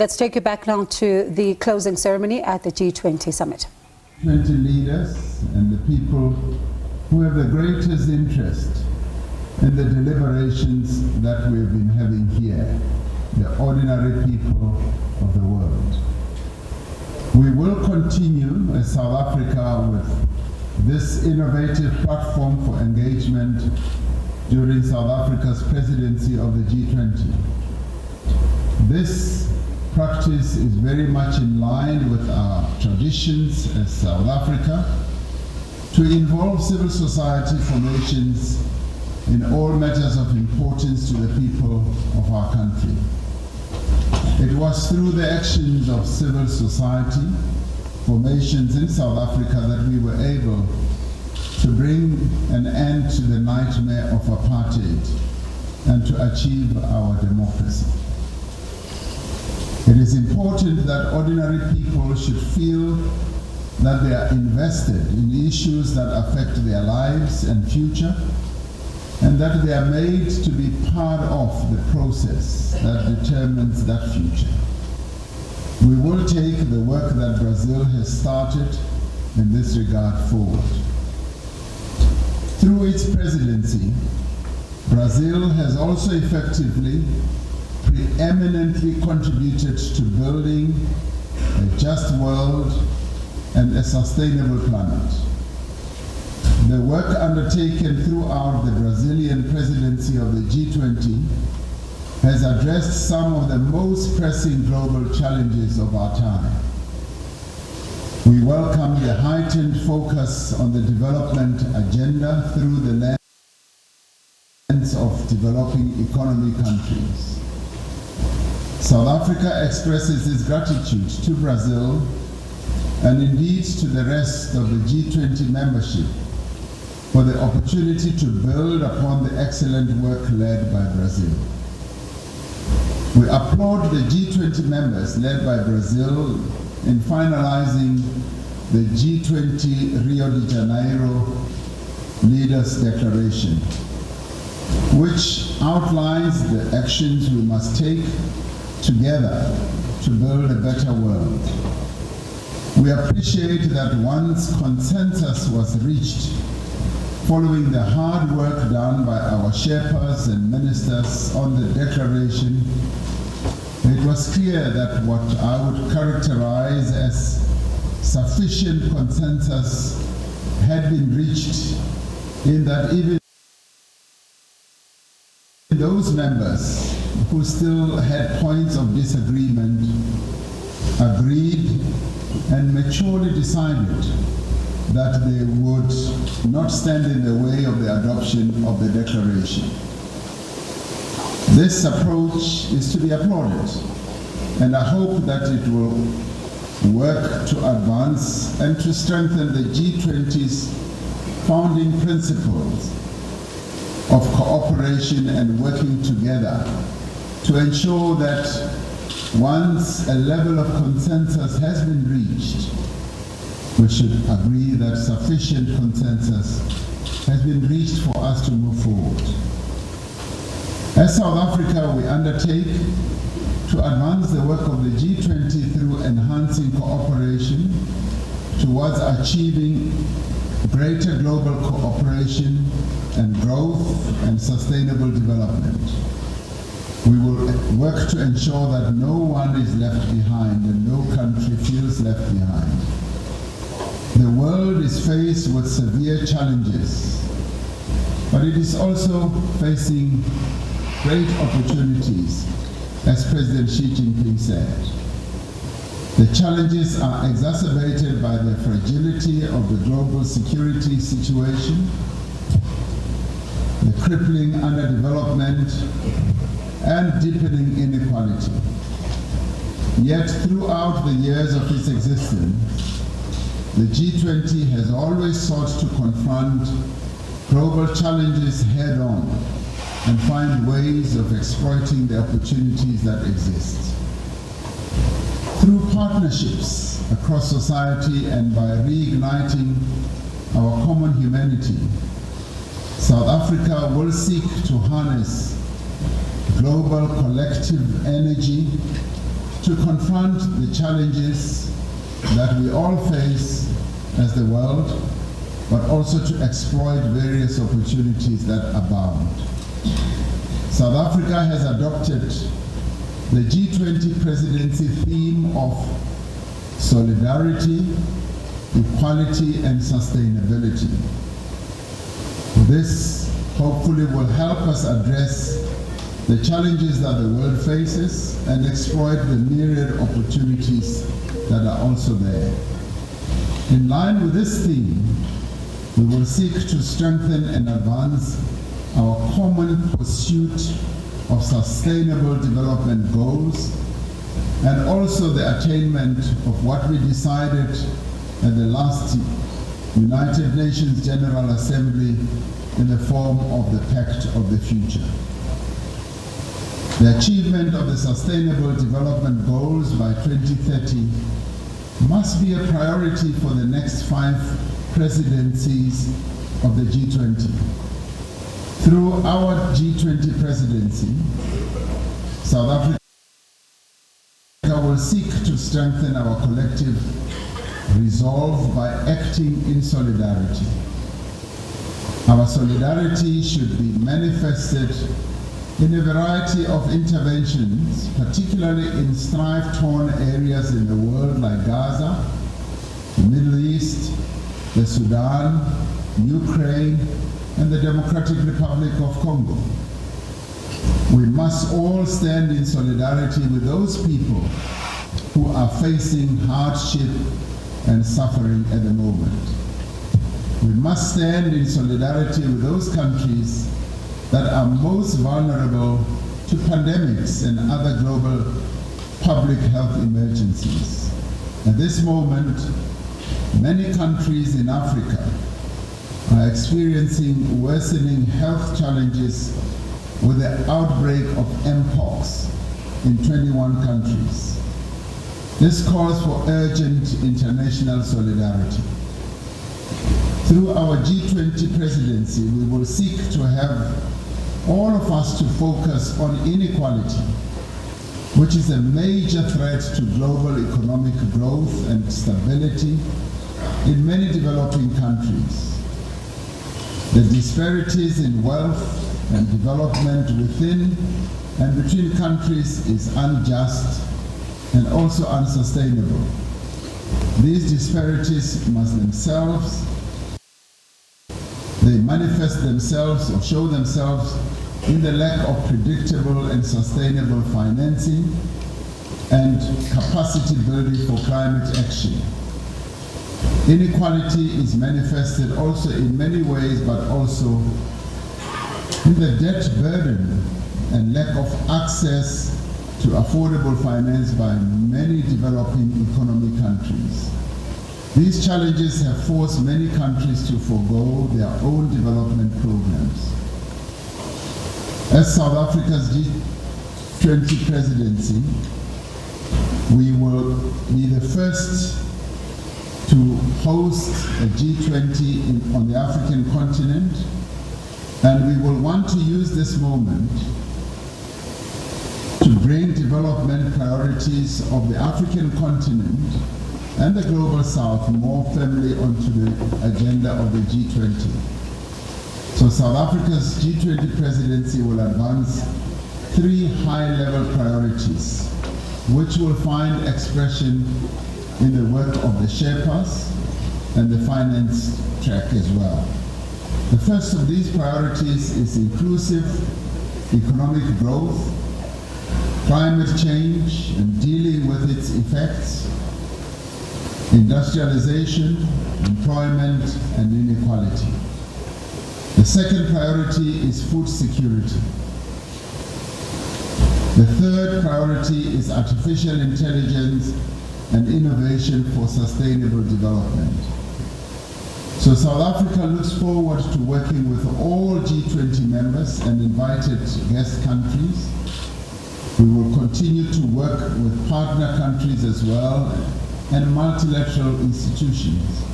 Let's take you back now to the closing ceremony at the G20 Summit. 20 leaders and the people who have the greatest interest in the deliberations that we've been having here, the ordinary people of the world. We will continue as South Africa with this innovative platform for engagement during South Africa's presidency of the G20. This practice is very much in line with our traditions as South Africa to involve civil society formations in all matters of importance to the people of our country. It was through the actions of civil society formations in South Africa that we were able to bring an end to the nightmare of apartheid and to achieve our democracy. It is important that ordinary people should feel that they are invested in issues that affect their lives and future, and that they are made to be part of the process that determines that future. We will take the work that Brazil has started in this regard forward. Through its presidency, Brazil has also effectively, preeminently contributed to building a just world and a sustainable planet. The work undertaken throughout the Brazilian presidency of the G20 has addressed some of the most pressing global challenges of our time. We welcome the heightened focus on the development agenda through the lens of developing economy countries. South Africa expresses its gratitude to Brazil and indeed to the rest of the G20 membership for the opportunity to build upon the excellent work led by Brazil. We applaud the G20 members led by Brazil in finalizing the G20 Rio de Janeiro Leaders' Declaration, which outlines the actions we must take together to build a better world. We appreciate that once consensus was reached, following the hard work done by our Sherpas and ministers on the declaration, it was clear that what I would characterize as sufficient consensus had been reached, in that even those members who still had points of disagreement agreed and maturely decided that they would not stand in the way of the adoption of the declaration. This approach is to be applauded, and I hope that it will work to advance and to strengthen the G20's founding principles of cooperation and working together to ensure that once a level of consensus has been reached, we should agree that sufficient consensus has been reached for us to move forward. As South Africa, we undertake to advance the work of the G20 through enhancing cooperation towards achieving greater global cooperation and growth and sustainable development. We will work to ensure that no one is left behind and no country feels left behind. The world is faced with severe challenges, but it is also facing great opportunities, as President Xi Jinping said. The challenges are exacerbated by the fragility of the global security situation, the crippling underdevelopment, and deepening inequality. Yet throughout the years of its existence, the G20 has always sought to confront global challenges head-on and find ways of exploiting the opportunities that exist. Through partnerships across society and by reigniting our common humanity, South Africa will seek to harness global collective energy to confront the challenges that we all face as the world, but also to exploit various opportunities that abound. South Africa has adopted the G20 Presidency theme of solidarity, equality, and sustainability. This hopefully will help us address the challenges that the world faces and exploit the myriad opportunities that are also there. In line with this theme, we will seek to strengthen and advance our common pursuit of sustainable development goals and also the attainment of what we decided at the last United Nations General Assembly in the form of the Pact of the Future. The achievement of the Sustainable Development Goals by 2030 must be a priority for the next 5 presidencies of the G20. Through our G20 presidency, South Africa will seek to strengthen our collective resolve by acting in solidarity. Our solidarity should be manifested in a variety of interventions, particularly in strife-torn areas in the world like Gaza, the Middle East, the Sudan, Ukraine, and the Democratic Republic of Congo. We must all stand in solidarity with those people who are facing hardship and suffering at the moment. We must stand in solidarity with those countries that are most vulnerable to pandemics and other global public health emergencies. At this moment, many countries in Africa are experiencing worsening health challenges with the outbreak of Mpox in 21 countries. This calls for urgent international solidarity. Through our G20 presidency, we will seek to have all of us to focus on inequality, which is a major threat to global economic growth and stability in many developing countries. The disparities in wealth and development within and between countries is unjust and also unsustainable. These disparities must themselves, they manifest themselves or show themselves in the lack of predictable and sustainable financing and capacity building for climate action. Inequality is manifested also in many ways, but also in the debt burden and lack of access to affordable finance by many developing economy countries. These challenges have forced many countries to forego their own development programs. As South Africa's G20 presidency, we will be the first to host a G20 on the African continent, and we will want to use this moment to bring development priorities of the African continent and the global south more firmly onto the agenda of the G20. So South Africa's G20 presidency will advance 3 high-level priorities, which will find expression in the work of the Sherpas and the finance track as well. The first of these priorities is inclusive economic growth, climate change and dealing with its effects, industrialization, employment, and inequality. The second priority is food security. The third priority is artificial intelligence and innovation for sustainable development. So South Africa looks forward to working with all G20 members and invited guest countries. We will continue to work with partner countries as well and multilateral institutions.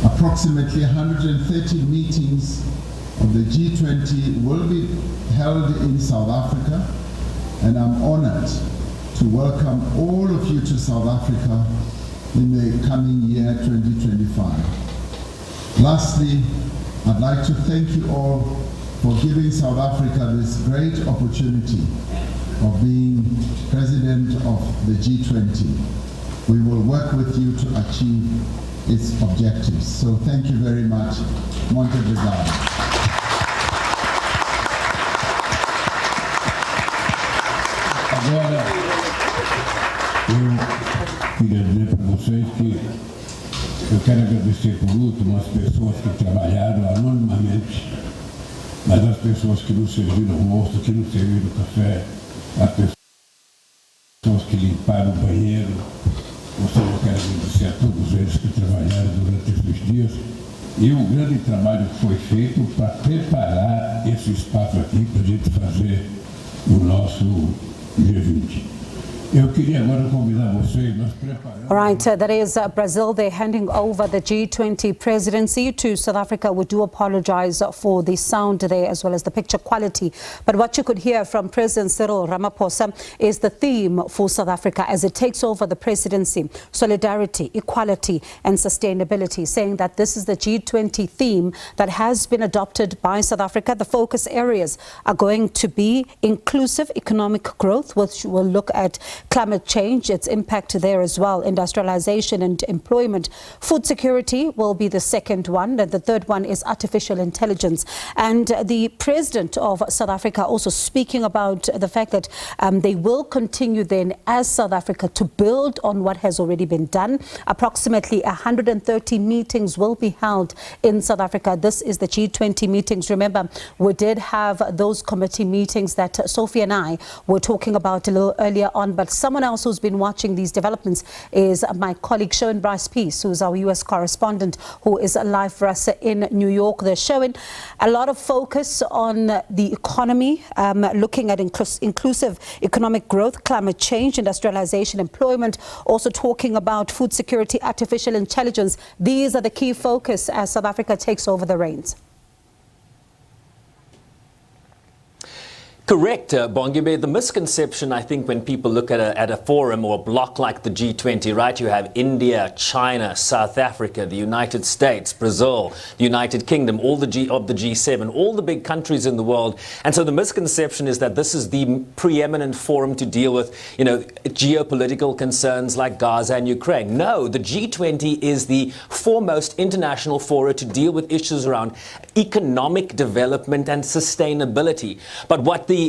Approximately 130 meetings of the G20 will be held in South Africa, and I'm honored to welcome all of you to South Africa in the coming year 2025. Lastly, I'd like to thank you all for giving South Africa this great opportunity of being president of the G20. We will work with you to achieve its objectives. So thank you very much. Muito obrigado. Agora, eu queria dizer para vocês que eu quero agradecer por último as pessoas que trabalharam anonimamente, mas as pessoas que nos serviram almoço, que nos serviram café, as pessoas que limparam o banheiro. Ou seja, eu quero agradecer a todos eles que trabalharam durante esses dias e o grande trabalho que foi feito para preparar esse espaço aqui para a gente fazer o nosso G20. Eu queria agora convidar vocês, nós preparamos... All right, that is Brazil. They're handing over the G20 presidency to South Africa. We do apologize for the sound there as well as the picture quality. But what you could hear from President Cyril Ramaphosa is the theme for South Africa as it takes over the presidency: solidarity, equality and sustainability, saying that this is the G20 theme that has been adopted by South Africa. The focus areas are going to be inclusive economic growth, which will look at climate change, its impact there as well, industrialization and employment. Food security will be the second one. And the third one is artificial intelligence. And the president of South Africa also speaking about the fact that they will continue then as South Africa to build on what has already been done. Approximately 130 meetings will be held in South Africa. This is the G20 meetings. Remember, we did have those committee meetings that Sophie and I were talking about a little earlier on, but someone else who's been watching these developments is my colleague Sherwin Bryce Peace, who's our US correspondent, who is live for us in New York. They're showing a lot of focus on the economy, looking at inclusive economic growth, climate change, industrialization, employment, also talking about food security, artificial intelligence. These are the key focus as South Africa takes over the reins. Correct, Bongibe. The misconception, I think, when people look at a forum or a bloc like the G20, right, you have India, China, South Africa, the United States, Brazil, the United Kingdom, all the G7, all the big countries in the world. And so the misconception is that this is the preeminent forum to deal with, you know, geopolitical concerns like Gaza and Ukraine. No, the G20 is the foremost international forum to deal with issues around economic development and sustainability. But what the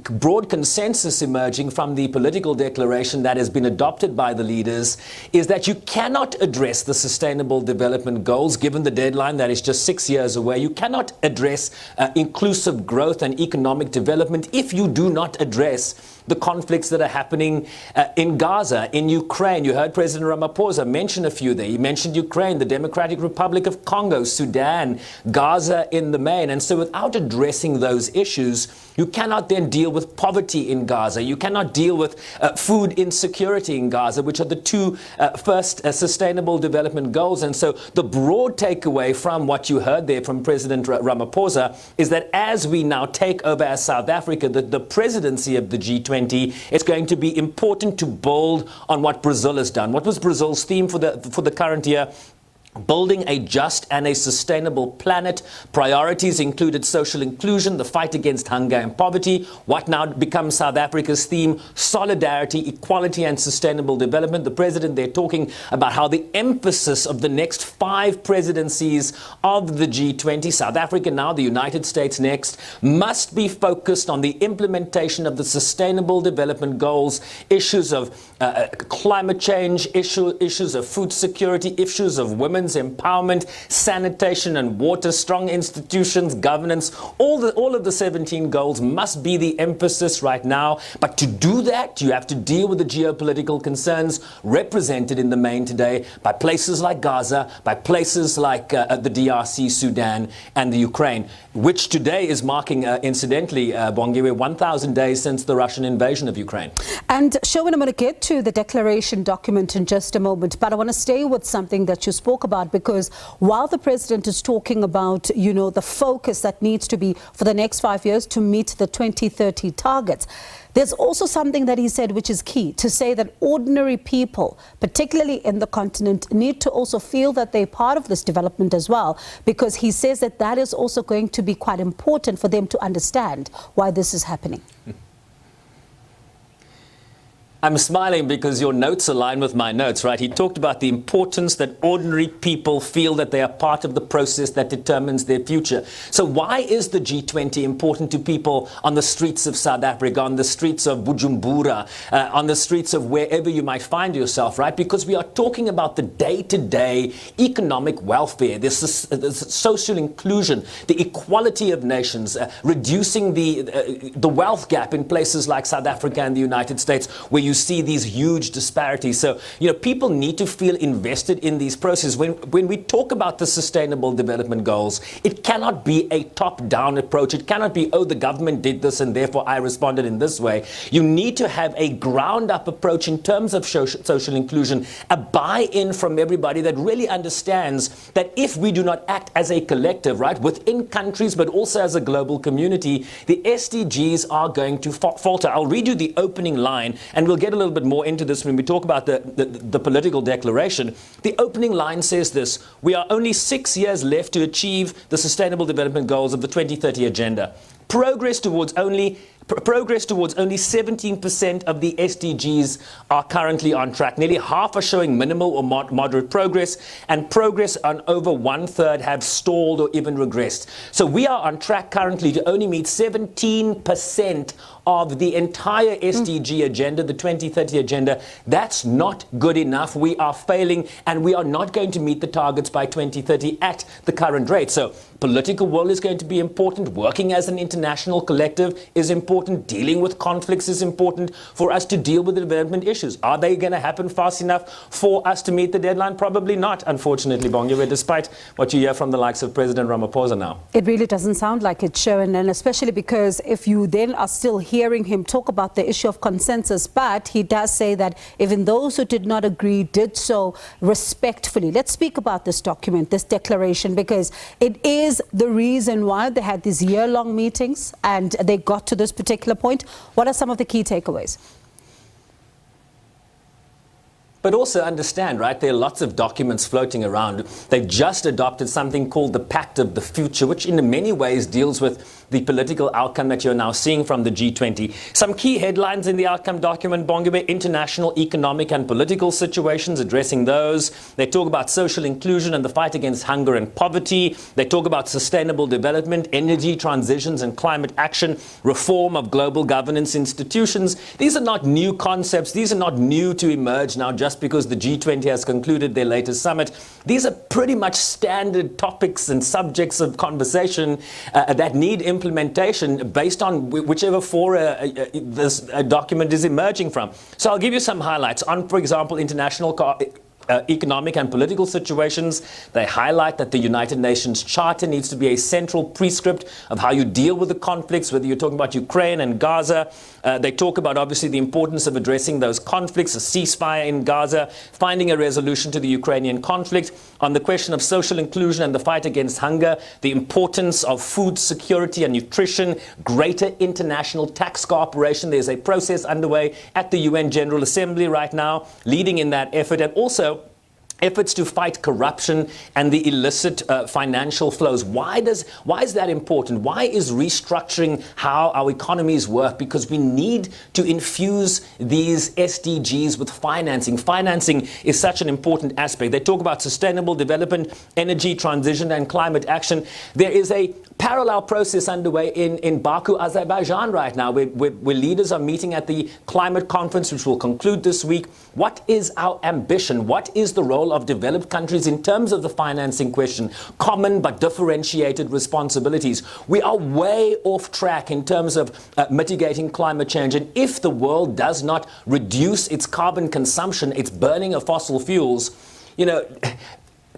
broad consensus emerging from the political declaration that has been adopted by the leaders is that you cannot address the sustainable development goals given the deadline that is just 6 years away. You cannot address inclusive growth and economic development if you do not address the conflicts that are happening in Gaza, in Ukraine. You heard President Ramaphosa mention a few there. He mentioned Ukraine, the Democratic Republic of Congo, Sudan, Gaza in the main. And so without addressing those issues, you cannot then deal with poverty in Gaza. You cannot deal with food insecurity in Gaza, which are the two first sustainable development goals. And so the broad takeaway from what you heard there from President Ramaphosa is that as we now take over as South Africa, the presidency of the G20, it's going to be important to build on what Brazil has done. What was Brazil's theme for the current year? Building a just and a sustainable planet. Priorities included social inclusion, the fight against hunger and poverty. What now becomes South Africa's theme? Solidarity, equality and sustainable development. The president there talking about how the emphasis of the next 5 presidencies of the G20, South Africa now, the United States next, must be focused on the implementation of the sustainable development goals, issues of climate change, issues of food security, issues of women's empowerment, sanitation and water, strong institutions, governance. All of the 17 goals must be the emphasis right now. But to do that, you have to deal with the geopolitical concerns represented in the main today by places like Gaza, by places like the DRC, Sudan and the Ukraine, which today is marking, incidentally, Bongiwe, 1,000 days since the Russian invasion of Ukraine. And Sherwin, I'm going to get to the declaration document in just a moment, but I want to stay with something that you spoke about, because while the president is talking about, you know, the focus that needs to be for the next 5 years to meet the 2030 targets, there's also something that he said which is key, to say that ordinary people, particularly in the continent, need to also feel that they're part of this development as well, because he says that that is also going to be quite important for them to understand why this is happening. I'm smiling because your notes align with my notes, right? He talked about the importance that ordinary people feel that they are part of the process that determines their future. So why is the G20 important to people on the streets of South Africa, on the streets of Bujumbura, on the streets of wherever you might find yourself, right? Because we are talking about the day-to-day economic welfare, this social inclusion, the equality of nations, reducing the wealth gap in places like South Africa and the United States, where you see these huge disparities. So, you know, people need to feel invested in these processes. When we talk about the Sustainable Development Goals, it cannot be a top-down approach. It cannot be, oh, the government did this and therefore I responded in this way. You need to have a ground-up approach in terms of social inclusion, a buy-in from everybody that really understands that if we do not act as a collective, right, within countries but also as a global community, the SDGs are going to falter. I'll read you the opening line, and we'll get a little bit more into this when we talk about the political declaration. The opening line says this: we are only 6 years left to achieve the Sustainable Development Goals of the 2030 Agenda. Progress towards only 17% of the SDGs are currently on track. Nearly half are showing minimal or moderate progress, and progress on over 1/3 have stalled or even regressed. So we are on track currently to only meet 17% of the entire SDG agenda, the 2030 agenda. That's not good enough. We are failing, and we are not going to meet the targets by 2030 at the current rate. So political will is going to be important. Working as an international collective is important. Dealing with conflicts is important for us to deal with the development issues. Are they going to happen fast enough for us to meet the deadline? Probably not, unfortunately, Bongiwe, despite what you hear from the likes of President Ramaphosa now. It really doesn't sound like it, Sharon, and especially because if you then are still hearing him talk about the issue of consensus, but he does say that even those who did not agree did so respectfully. Let's speak about this document, this declaration, because it is the reason why they had these year-long meetings and they got to this particular point. What are some of the key takeaways? But also understand, right, there are lots of documents floating around. They've just adopted something called the Pact of the Future, which in many ways deals with the political outcome that you're now seeing from the G20. Some key headlines in the outcome document, Bongiwe: international, economic and political situations, addressing those. They talk about social inclusion and the fight against hunger and poverty. They talk about sustainable development, energy transitions and climate action, reform of global governance institutions. These are not new concepts. These are not new to emerge now just because the G20 has concluded their latest summit. These are pretty much standard topics and subjects of conversation that need implementation based on whichever fora this document is emerging from. So I'll give you some highlights on, for example, international economic and political situations. They highlight that the United Nations Charter needs to be a central prescript of how you deal with the conflicts, whether you're talking about Ukraine and Gaza. They talk about, obviously, the importance of addressing those conflicts, a ceasefire in Gaza, finding a resolution to the Ukrainian conflict. On the question of social inclusion and the fight against hunger, the importance of food security and nutrition, greater international tax cooperation. There's a process underway at the UN General Assembly right now, leading in that effort, and also efforts to fight corruption and the illicit financial flows. Why is that important? Why is restructuring how our economies work? Because we need to infuse these SDGs with financing. Financing is such an important aspect. They talk about sustainable development, energy transition and climate action. There is a parallel process underway in Baku, Azerbaijan right now, where leaders are meeting at the climate conference, which will conclude this week. What is our ambition? What is the role of developed countries in terms of the financing question? Common but differentiated responsibilities. We are way off track in terms of mitigating climate change. And if the world does not reduce its carbon consumption, its burning of fossil fuels, you know,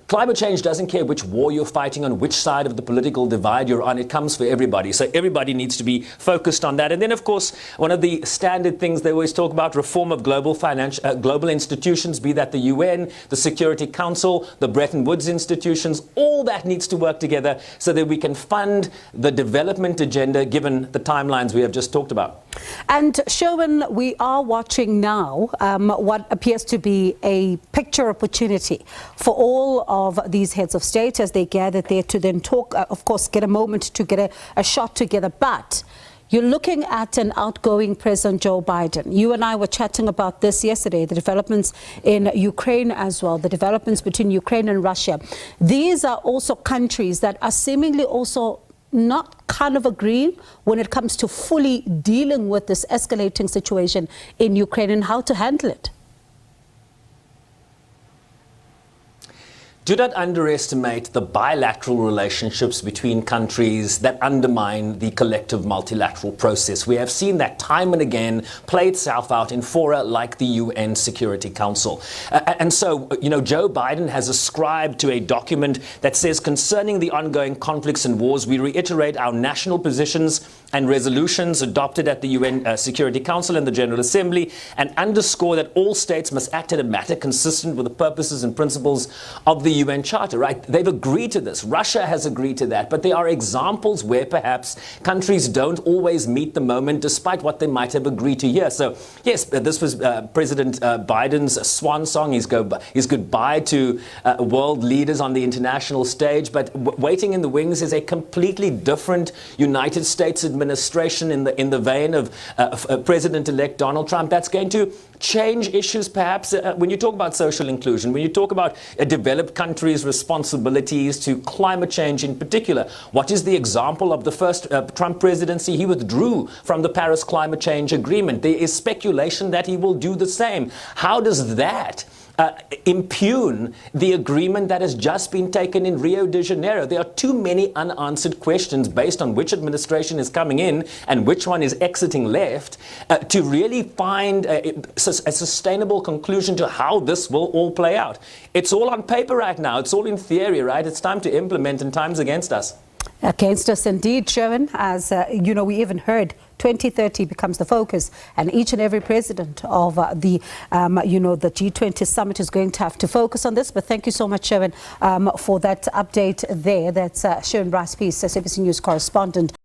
climate change doesn't care which war you're fighting on, which side of the political divide you're on. It comes for everybody. So everybody needs to be focused on that. And then, of course, one of the standard things they always talk about, reform of global institutions, be that the UN, the Security Council, the Bretton Woods institutions, all that needs to work together so that we can fund the development agenda given the timelines we have just talked about. And Sherwin, we are watching now what appears to be a picture opportunity for all of these heads of state as they gather there to then talk, of course, get a moment to get a shot together. But you're looking at an outgoing President Joe Biden. You and I were chatting about this yesterday, the developments in Ukraine as well, the developments between Ukraine and Russia. These are also countries that are seemingly also not kind of agreeing when it comes to fully dealing with this escalating situation in Ukraine and how to handle it. Do not underestimate the bilateral relationships between countries that undermine the collective multilateral process. We have seen that time and again play itself out in fora like the UN Security Council. And so, Joe Biden has ascribed to a document that says, concerning the ongoing conflicts and wars, we reiterate our national positions and resolutions adopted at the UN Security Council and the General Assembly, and underscore that all states must act in a manner consistent with the purposes and principles of the UN Charter, right? They've agreed to this. Russia has agreed to that. But there are examples where perhaps countries don't always meet the moment despite what they might have agreed to here. So, yes, this was President Biden's swan song, his goodbye to world leaders on the international stage. But waiting in the wings is a completely different United States administration in the vein of President-elect Donald Trump. That's going to change issues, perhaps, when you talk about social inclusion, when you talk about a developed country's responsibilities to climate change in particular. What is the example of the first Trump presidency? He withdrew from the Paris Climate Change Agreement. There is speculation that he will do the same. How does that impugn the agreement that has just been taken in Rio de Janeiro? There are too many unanswered questions based on which administration is coming in and which one is exiting left to really find a sustainable conclusion to how this will all play out. It's all on paper right now. It's all in theory, right? It's time to implement, and time's against us. Against us indeed, Sherwin. As we even heard 2030 becomes the focus, and each and every president of the G20 Summit is going to have to focus on this. But thank you so much, Sherwin, for that update there. That's Sherwin Rice-Peace, SABC News correspondent.